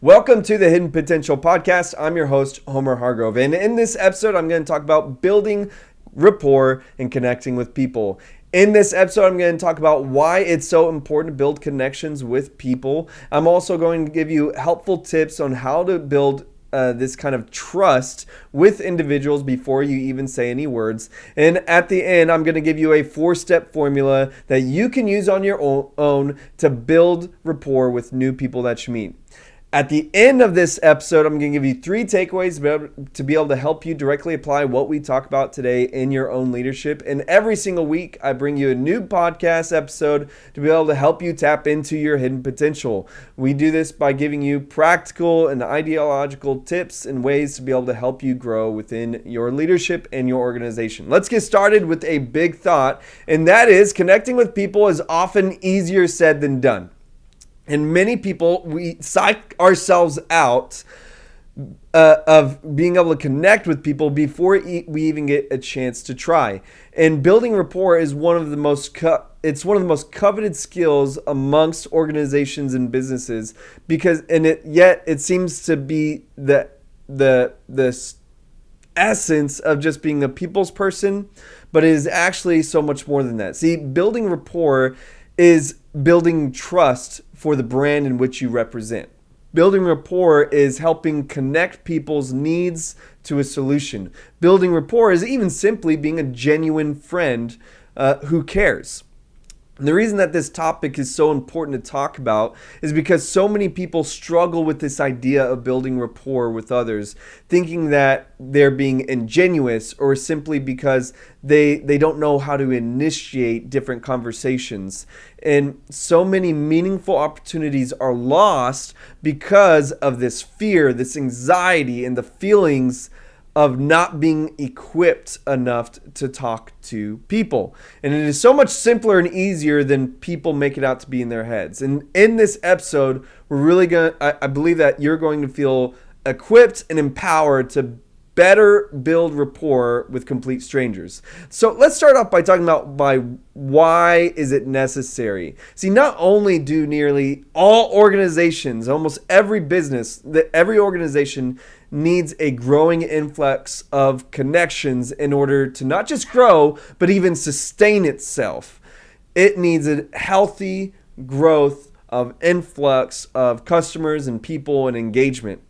Welcome to the Hidden Potential Podcast. I'm your host, Homer Hargrove. And in this episode, I'm going to talk about building rapport and connecting with people. In this episode, I'm going to talk about why it's so important to build connections with people. I'm also going to give you helpful tips on how to build this kind of trust with individuals before you even say any words. And at the end, I'm going to give you a 4-step formula that you can use on your own to build rapport with new people that you meet. At the end of this episode, I'm going to give you 3 takeaways to be able to help you directly apply what we talk about today in your own leadership. And every single week, I bring you a new podcast episode to be able to help you tap into your hidden potential. We do this by giving you practical and ideological tips and ways to be able to help you grow within your leadership and your organization. Let's get started with a big thought, and that is connecting with people is often easier said than done. And many people, we psych ourselves out of being able to connect with people before we even get a chance to try. And building rapport is one of the most coveted skills amongst organizations and businesses yet it seems to be the essence of just being a people's person, but it is actually so much more than that. See, building rapport is building trust for the brand in which you represent. Building rapport is helping connect people's needs to a solution. Building rapport is even simply being a genuine friend who cares. And the reason that this topic is so important to talk about is because so many people struggle with this idea of building rapport with others, thinking that they're being ingenuous or simply because they don't know how to initiate different conversations. And so many meaningful opportunities are lost because of this fear, this anxiety, and the feelings of not being equipped enough to talk to people. And it is so much simpler and easier than people make it out to be in their heads. And in this episode, I believe that you're going to feel equipped and empowered to better build rapport with complete strangers. So let's start off by talking about why is it necessary? See, not only do nearly all organizations, almost every business, every organization needs a growing influx of connections in order to not just grow, but even sustain itself. It needs a healthy growth of influx of customers and people and engagement.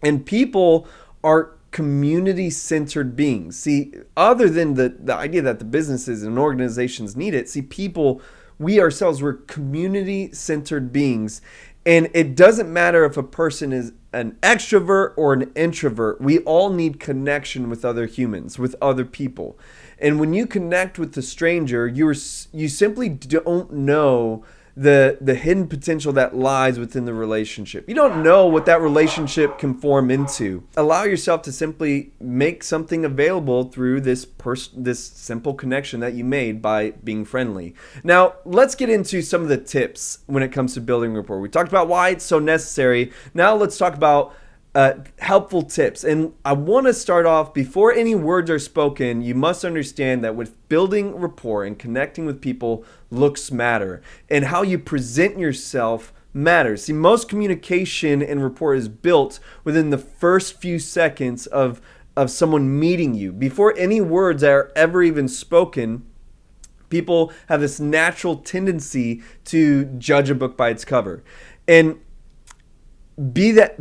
And people are community-centered beings. See, other than the idea that the businesses and organizations need it, see, people, we ourselves, we're community-centered beings. And it doesn't matter if a person is an extrovert or an introvert. We all need connection with other humans, with other people. And when you connect with the stranger, you simply don't know the hidden potential that lies within the relationship. You don't know what that relationship can form into. Allow yourself to simply make something available through this simple connection that you made by being friendly. Now, let's get into some of the tips when it comes to building rapport. We talked about why it's so necessary. Now let's talk about helpful tips. And I want to start off, before any words are spoken, you must understand that with building rapport and connecting with people, looks matter. And how you present yourself matters. See, most communication and rapport is built within the first few seconds of someone meeting you. Before any words are ever even spoken, people have this natural tendency to judge a book by its cover. And be that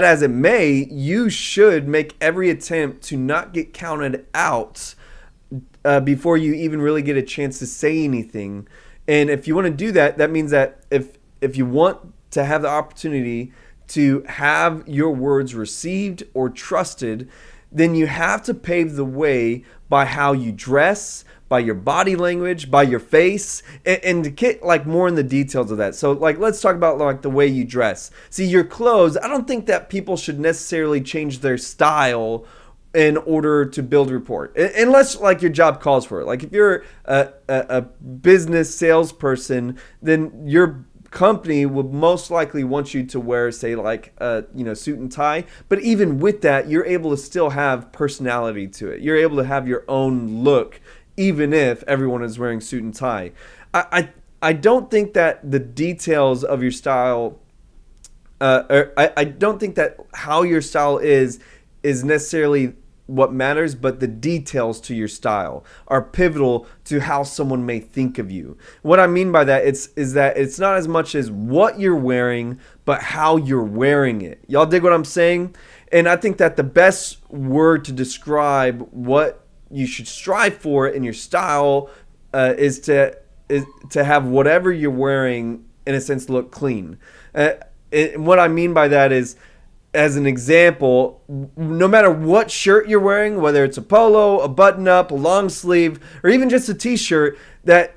as it may, you should make every attempt to not get counted out before you even really get a chance to say anything. And if you want to do that, that means that if you want to have the opportunity to have your words received or trusted, then you have to pave the way by how you dress, by your body language, by your face, and to get more in the details of that. So let's talk about the way you dress. See, your clothes, I don't think that people should necessarily change their style in order to build rapport, unless your job calls for it. If you're a business salesperson, then your company would most likely want you to wear, say, suit and tie. But even with that, you're able to still have personality to it. You're able to have your own look, even if everyone is wearing suit and tie. I don't think that the details of your style I don't think that how your style is necessarily what matters, but the details to your style are pivotal to how someone may think of you. What I mean by that is that it's not as much as what you're wearing, but how you're wearing it. Y'all dig what I'm saying? And I think that the best word to describe what you should strive for in your style is to have whatever you're wearing, in a sense, look clean. What I mean by that is, as an example, no matter what shirt you're wearing, whether it's a polo, a button-up, a long sleeve, or even just a t-shirt, to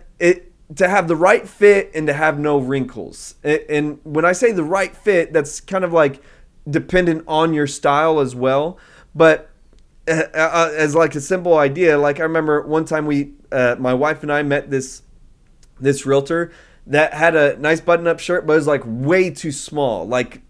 have the right fit and to have no wrinkles. And when I say the right fit, that's kind of like dependent on your style as well. But as like a simple idea, like I remember one time my wife and I met this realtor that had a nice button-up shirt, but it was like way too small, like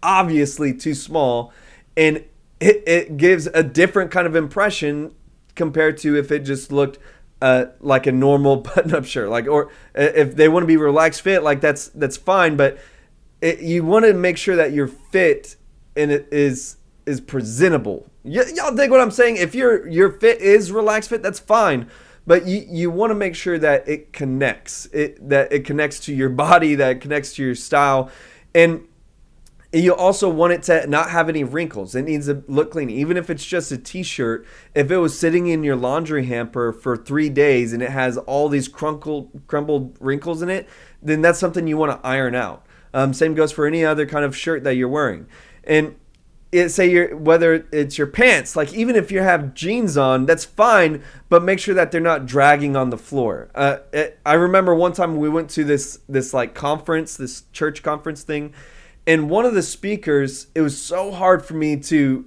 obviously too small, and it gives a different kind of impression compared to if it just looked like a normal button-up shirt. Like, or if they want to be relaxed fit, like that's fine, but you want to make sure that your fit and it is presentable. Y'all dig what I'm saying? If your fit is relaxed fit, that's fine. But you want to make sure that it connects. That it connects to your body, that it connects to your style. And you also want it to not have any wrinkles. It needs to look clean. Even if it's just a t-shirt, if it was sitting in your laundry hamper for 3 days and it has all these crumbled wrinkles in it, then that's something you want to iron out. Same goes for any other kind of shirt that you're wearing. And whether it's your pants, like even if you have jeans on, that's fine, but make sure that they're not dragging on the floor. I remember one time we went to this like conference, this church conference thing, and one of the speakers, it was so hard for me to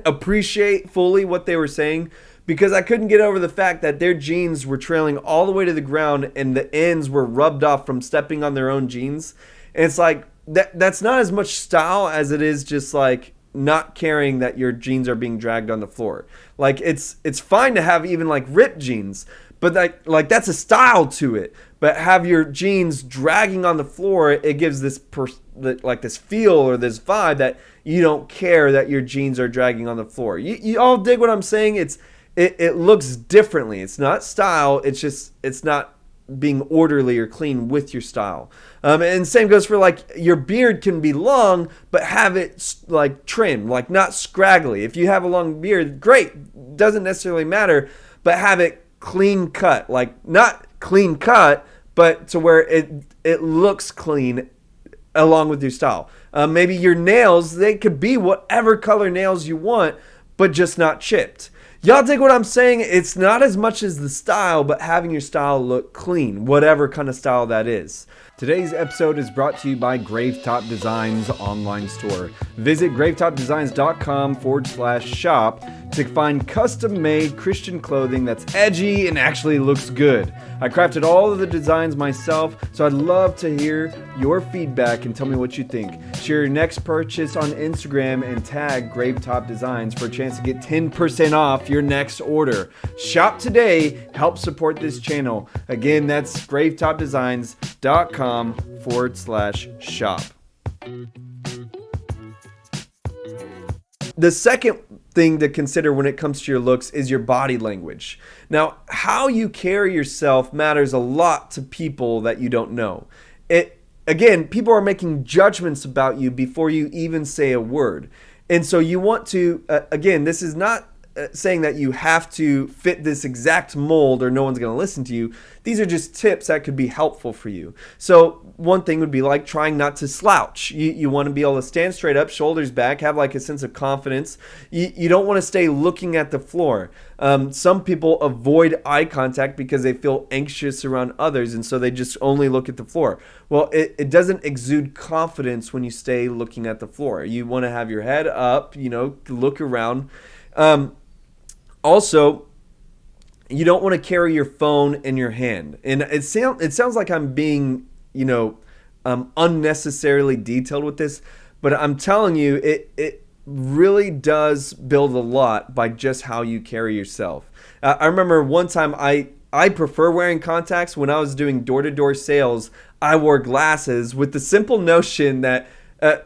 appreciate fully what they were saying because I couldn't get over the fact that their jeans were trailing all the way to the ground and the ends were rubbed off from stepping on their own jeans. And it's like that's not as much style as it is just like not caring that your jeans are being dragged on the floor. Like it's fine to have even like ripped jeans, but like that's a style to it. But have your jeans dragging on the floor, it gives this this feel or this vibe that you don't care that your jeans are dragging on the floor. You all dig what I'm saying? It looks differently. It's not style. It's not being orderly or clean with your style. And same goes for like your beard can be long, but have it like trimmed, like not scraggly. If you have a long beard, great. Doesn't necessarily matter, but have it clean cut, like not clean cut, but to where it looks clean along with your style. Maybe your nails, they could be whatever color nails you want, but just not chipped. Y'all dig what I'm saying? It's not as much as the style, but having your style look clean, whatever kind of style that is. Today's episode is brought to you by Gravetop Designs online store. Visit gravetopdesigns.com/shop to find custom-made Christian clothing that's edgy and actually looks good. I crafted all of the designs myself, so I'd love to hear your feedback and tell me what you think. Share your next purchase on Instagram and tag Gravetop Designs for a chance to get 10% off your next order. Shop today, help support this channel. Again, that's gravetopdesigns.com/shop. The second thing to consider when it comes to your looks is your body language. Now, how you carry yourself matters a lot to people that you don't know. Again, people are making judgments about you before you even say a word. And so you want to, again, this is not saying that you have to fit this exact mold or no one's going to listen to you. These are just tips that could be helpful for you. So one thing would be like trying not to slouch. You want to be able to stand straight up, shoulders back, have like a sense of confidence. You don't want to stay looking at the floor. Some people avoid eye contact because they feel anxious around others, and so they just only look at the floor. Well, it doesn't exude confidence when you stay looking at the floor. You want to have your head up, look around. Also, you don't want to carry your phone in your hand. And it sounds like I'm being, unnecessarily detailed with this, but I'm telling you, it really does build a lot by just how you carry yourself. I remember one time I prefer wearing contacts. When I was doing door-to-door sales, I wore glasses with the simple notion that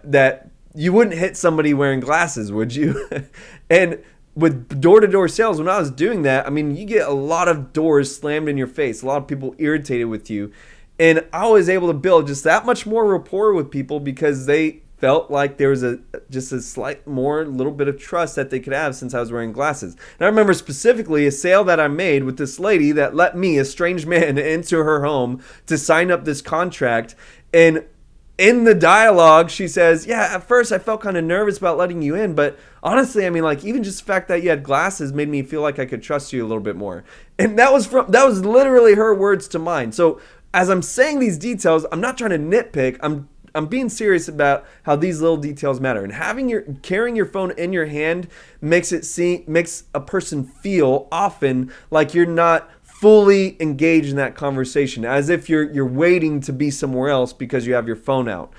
that you wouldn't hit somebody wearing glasses, would you? And with door-to-door sales, when I was doing that, I mean, you get a lot of doors slammed in your face, a lot of people irritated with you. And I was able to build just that much more rapport with people because they felt like there was just a slight more little bit of trust that they could have since I was wearing glasses. And I remember specifically a sale that I made with this lady that let me, a strange man, into her home to sign up this contract. And in the dialogue, she says, yeah, at first I felt kind of nervous about letting you in, but honestly, I mean, like, even just the fact that you had glasses made me feel like I could trust you a little bit more. And that was literally her words to mine. So as I'm saying these details, I'm not trying to nitpick. I'm being serious about how these little details matter. And carrying your phone in your hand makes a person feel often like you're not fully engaged in that conversation, as if you're waiting to be somewhere else because you have your phone out.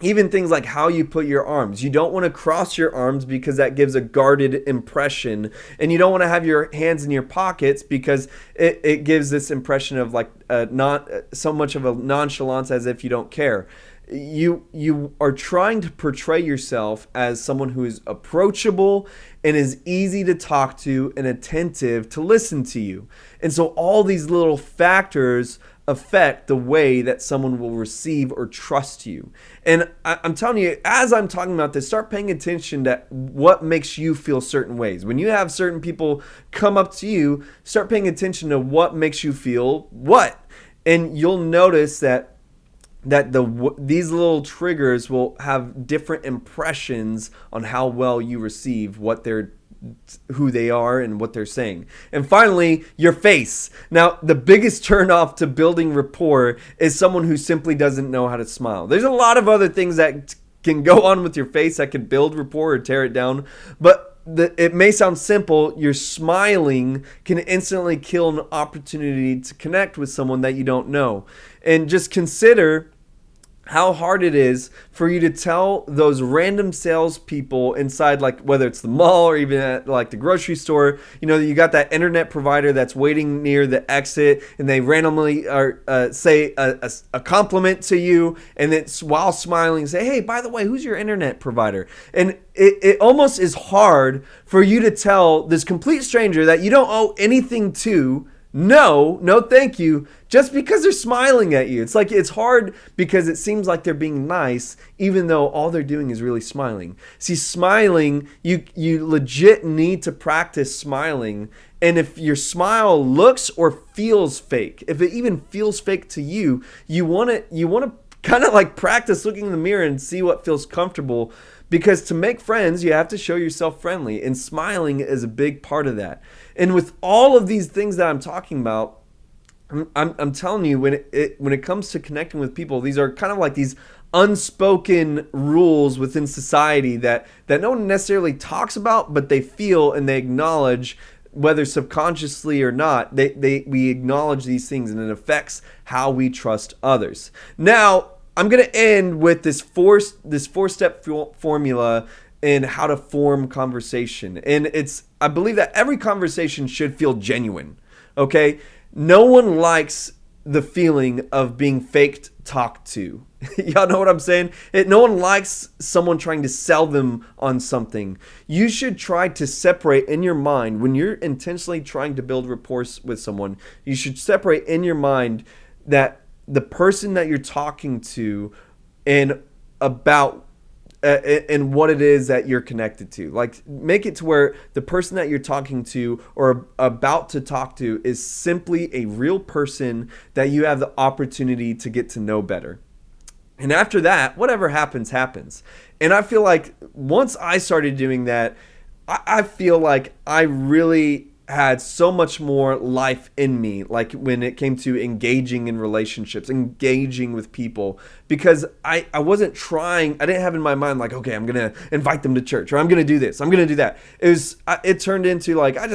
Even things like how you put your arms. You don't want to cross your arms because that gives a guarded impression. And you don't want to have your hands in your pockets because it gives this impression of like not so much of a nonchalance as if you don't care. You are trying to portray yourself as someone who is approachable and is easy to talk to and attentive to listen to you. And so all these little factors affect the way that someone will receive or trust you. And I'm telling you, as I'm talking about this, start paying attention to what makes you feel certain ways. When you have certain people come up to you, start paying attention to what makes you feel what. And you'll notice that these little triggers will have different impressions on how well you receive who they are and what they're saying. And finally, your face. Now, the biggest turnoff to building rapport is someone who simply doesn't know how to smile. There's a lot of other things that can go on with your face that can build rapport or tear it down, but it may sound simple. Your smiling can instantly kill an opportunity to connect with someone that you don't know. And just consider how hard it is for you to tell those random salespeople inside, like whether it's the mall or even at like the grocery store, you got that internet provider that's waiting near the exit and they randomly say a compliment to you, and it's while smiling say, hey, by the way, who's your internet provider? And it almost is hard for you to tell this complete stranger that you don't owe anything to, no, thank you, just because they're smiling at you. It's hard because it seems like they're being nice, even though all they're doing is really smiling. See, smiling, you legit need to practice smiling. And if your smile looks or feels fake, if it even feels fake to you, you want to kind of like practice looking in the mirror and see what feels comfortable. Because to make friends, you have to show yourself friendly, and smiling is a big part of that. And with all of these things that I'm talking about, I'm telling you, when it comes to connecting with people, these are kind of like these unspoken rules within society that no one necessarily talks about, but they feel and they acknowledge, whether subconsciously or not. We acknowledge these things, and it affects how we trust others. Now, I'm going to end with this four-step formula in how to form conversation. And I believe that every conversation should feel genuine, okay? No one likes the feeling of being faked talked to. Y'all know what I'm saying? No one likes someone trying to sell them on something. You should try to separate in your mind, when you're intentionally trying to build rapport with someone, you should separate in your mind that the person that you're talking to and about and what it is that you're connected to. Like, make it to where the person that you're talking to or about to talk to is simply a real person that you have the opportunity to get to know better. And after that, whatever happens, happens. And I feel like once I started doing that, I feel like I really had so much more life in me, like when it came to engaging in relationships, engaging with people, because I wasn't trying, I didn't have in my mind like, okay, I'm going to invite them to church, or I'm going to do this, I'm going to do that. It turned into like, I'm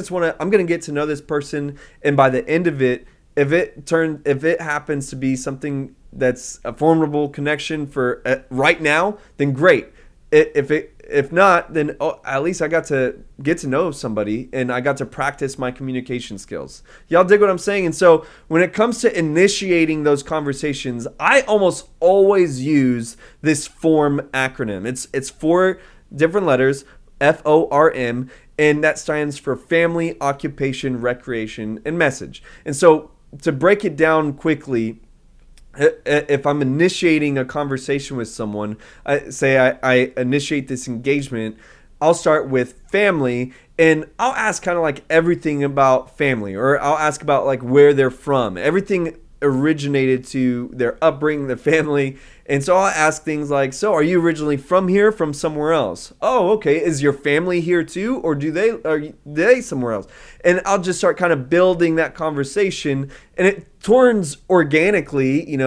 going to get to know this person. And by the end of it, if it happens to be something that's a formidable connection for right now, then great. If not, then at least I got to get to know somebody and I got to practice my communication skills. Y'all dig what I'm saying? And so when it comes to initiating those conversations, I almost always use this FORM acronym. It's 4 different letters, FORM, and that stands for family, occupation, recreation, and message. And so to break it down quickly, if I'm initiating a conversation with someone, I initiate this engagement, I'll start with family and I'll ask kind of like everything about family, or I'll ask about like where they're from. Everything originated to their upbringing, the family. And so I'll ask things like, so are you originally from here, from somewhere else? Oh, okay. Is your family here too? Or are they somewhere else? And I'll just start kind of building that conversation, and it turns organically,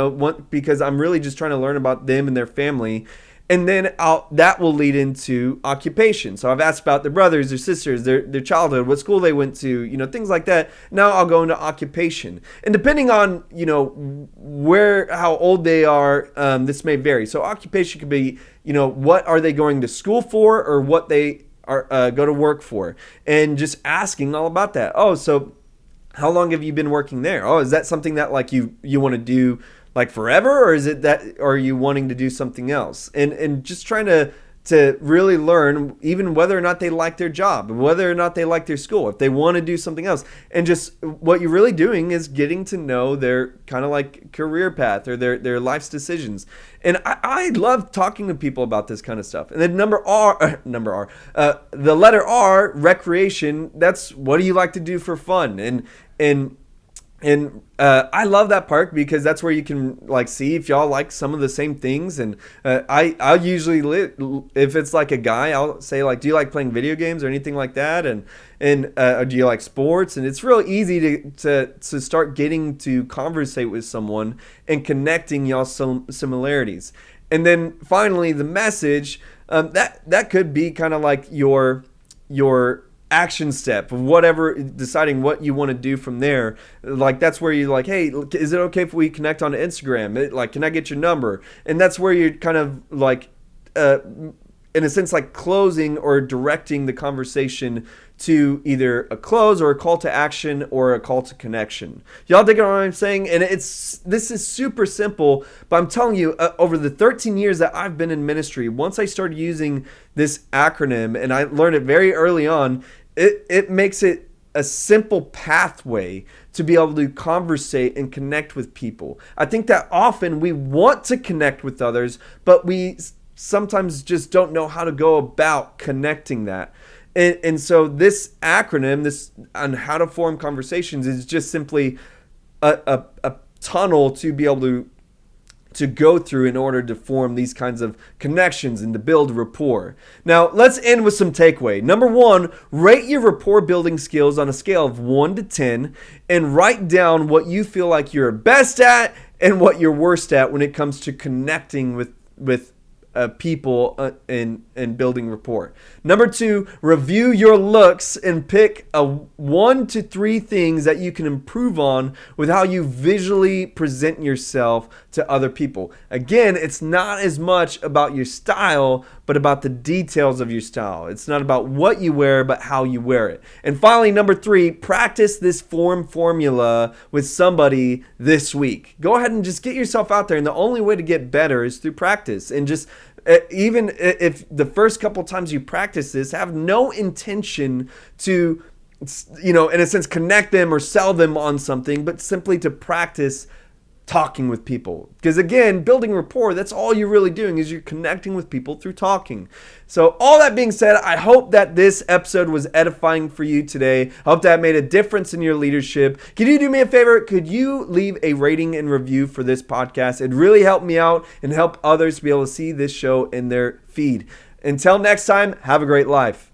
because I'm really just trying to learn about them and their family. And then that will lead into occupation. So I've asked about their brothers, their sisters, their childhood, what school they went to, things like that. Now I'll go into occupation. And depending on, how old they are, this may vary. So occupation could be, what are they going to school for, or what they are go to work for, and just asking all about that. Oh, so how long have you been working there? Oh, is that something that like you want to do like forever, or is it that, or are you wanting to do something else? And just trying to really learn even whether or not they like their job, whether or not they like their school, if they want to do something else. And just what you're really doing is getting to know their kind of like career path or their life's decisions. And I love talking to people about this kind of stuff. And then the letter R, recreation, that's what do you like to do for fun? And I love that part because that's where you can like see if y'all like some of the same things. And I'll usually if it's like a guy, I'll say like, do you like playing video games or anything like that? And do you like sports? And it's real easy to start getting to conversate with someone and connecting y'all's similarities. And then finally, the message, that could be kind of like your action step of whatever, deciding what you want to do from there. Like that's where you're like, hey, is it okay if we connect on Instagram? Like, can I get your number? And that's where you're kind of like in a sense like closing or directing the conversation to either a close or a call to action or a call to connection. Y'all dig what I'm saying? And this is super simple, but I'm telling you, over the 13 years that I've been in ministry, once I started using this acronym, and I learned it very early on, it makes it a simple pathway to be able to conversate and connect with people. I think that often we want to connect with others, but we sometimes just don't know how to go about connecting that. And so this acronym, this on how to form conversations, is just simply a tunnel to be able to go through in order to form these kinds of connections and to build rapport. Now, let's end with some takeaway. Number 1, rate your rapport building skills on a scale of 1 to 10 and write down what you feel like you're best at and what you're worst at when it comes to connecting with people and building rapport. Number 2, review your looks and pick 1 to 3 things that you can improve on with how you visually present yourself to other people. Again, it's not as much about your style, but about the details of your style. It's not about what you wear, but how you wear it. And finally, number 3, practice this formula with somebody this week. Go ahead and just get yourself out there. And the only way to get better is through practice. And just even if the first couple times you practice this, have no intention to, in a sense, connect them or sell them on something, but simply to practice talking with people. Because again, building rapport, that's all you're really doing, is you're connecting with people through talking. So all that being said, I hope that this episode was edifying for you today. I hope that made a difference in your leadership. Could you do me a favor? Could you leave a rating and review for this podcast? It'd really help me out and help others be able to see this show in their feed. Until next time, have a great life.